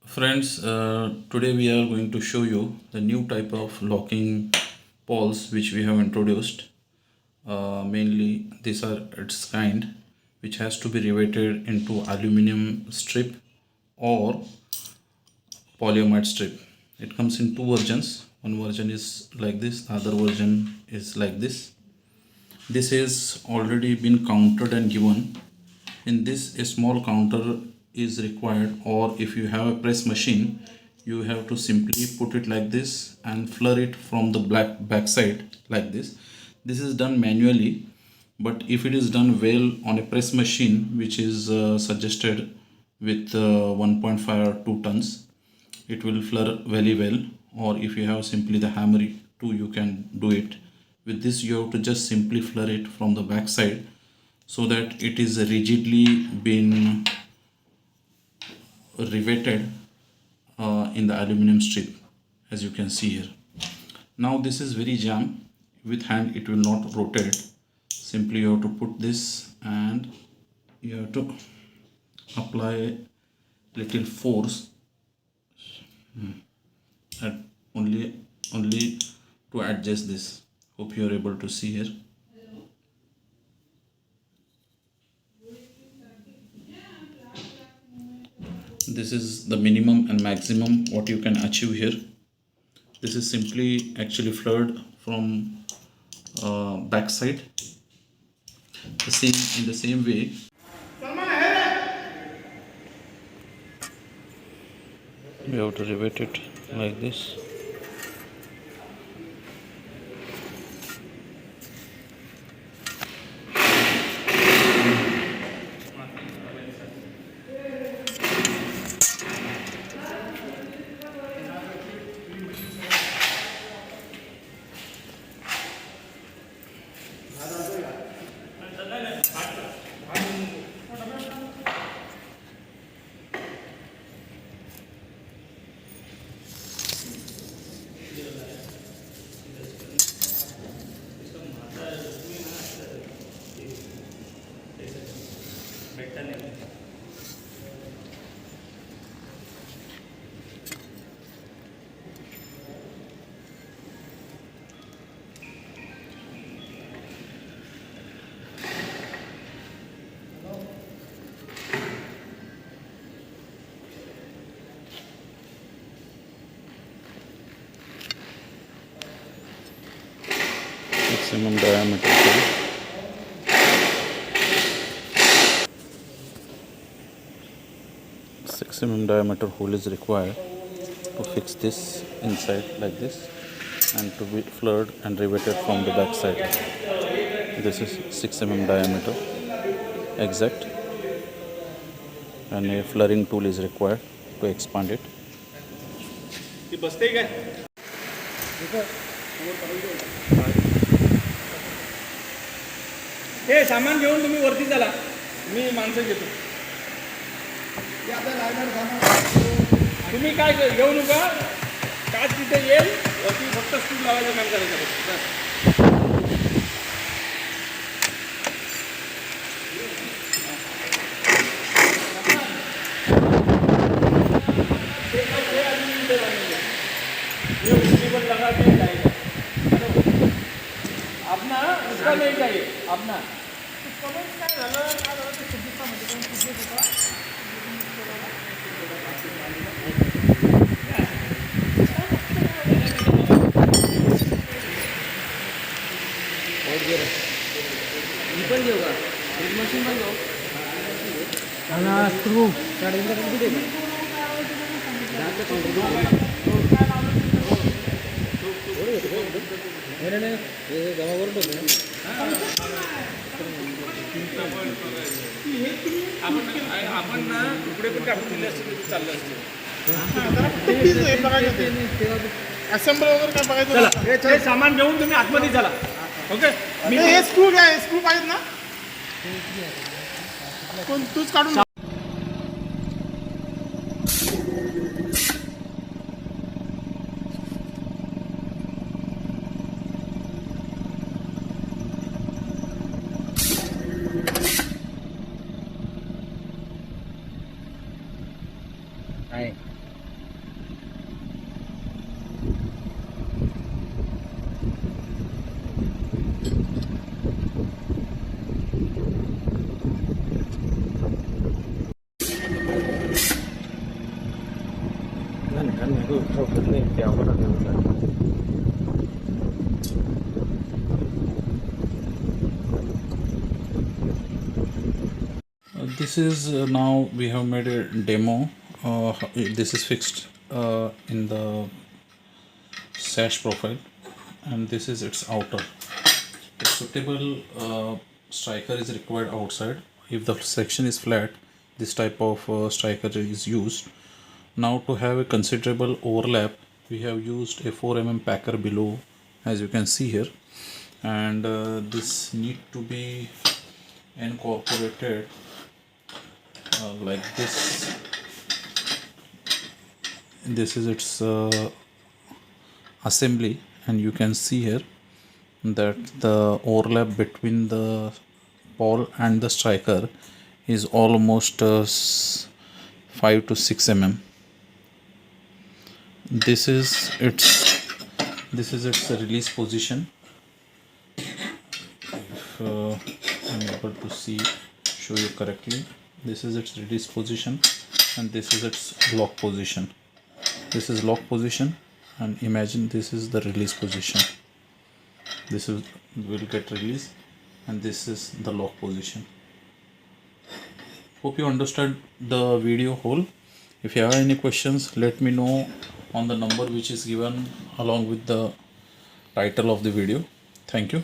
Friends, today we are going to show you the new type of locking poles which we have introduced. Mainly these are its kind, which has to be riveted into aluminum strip or polyamide strip. It comes in two versions. One version is like this, the other version is like this. This is already been counted and given. In this, a small counter is required, or if you have a press machine, you have to simply put it like this and flare it from the back side like this. This is done manually, but if it is done well on a press machine, which is suggested with 1.5 or 2 tons, it will flare very well. Or if you have simply the hammer too, you can do it. With this, you have to just simply flare it from the back side so that it is rigidly been riveted in the aluminum strip, as you can see here. Now this is very jam. With hand it will not rotate. Simply you have to put this and you have to apply little force and only to adjust this. Hope you are able to see here. This is the minimum and maximum what you can achieve here. This is simply actually flared from back side. In the same way, we have to rivet it like this. Maximum diameter. 6 mm diameter hole is required to fix this inside like this and to be flared and riveted from the back side. This is 6 mm diameter exact, and a flaring tool is required to expand it. हे सामान घेऊन तुम्ही वरती चला, मी माणसं घेतो. तुम्ही काय घेऊ नका, काच तिथे येईल, वरती फक्त स्क्रू लावायचं काम करायचं. अपना उसका नहीं चाहिए अपना स्क्रू आपण ना इकडे पण टाकून दिले असते चाललं असतं. असेंबल वगैरे काय बघायचं. हे सामान घेऊन तुम्ही आतमध्ये चला. ओके, मी हे स्क्रू घ्या, स्क्रू पाहिजे ना, कोण तूच काढून. आहे This is now we have made a demo. This is fixed in the sash profile, and this is its outer. A suitable striker is required outside. If the section is flat, this type of striker is used. Now to have a considerable overlap, we have used a 4 mm packer below, as you can see here, and this need to be incorporated like this. This is its assembly, and you can see here that the overlap between the pawl and the striker is almost 5 to 6 mm. This is its release position. If I'm able to show you correctly, this is its release position, and this is its lock position. This is lock position, and imagine this is the release position. This will get released, and this is the lock position. Hope you understand the video whole. If you have any questions, let me know on the number which is given along with the title of the video. Thank you.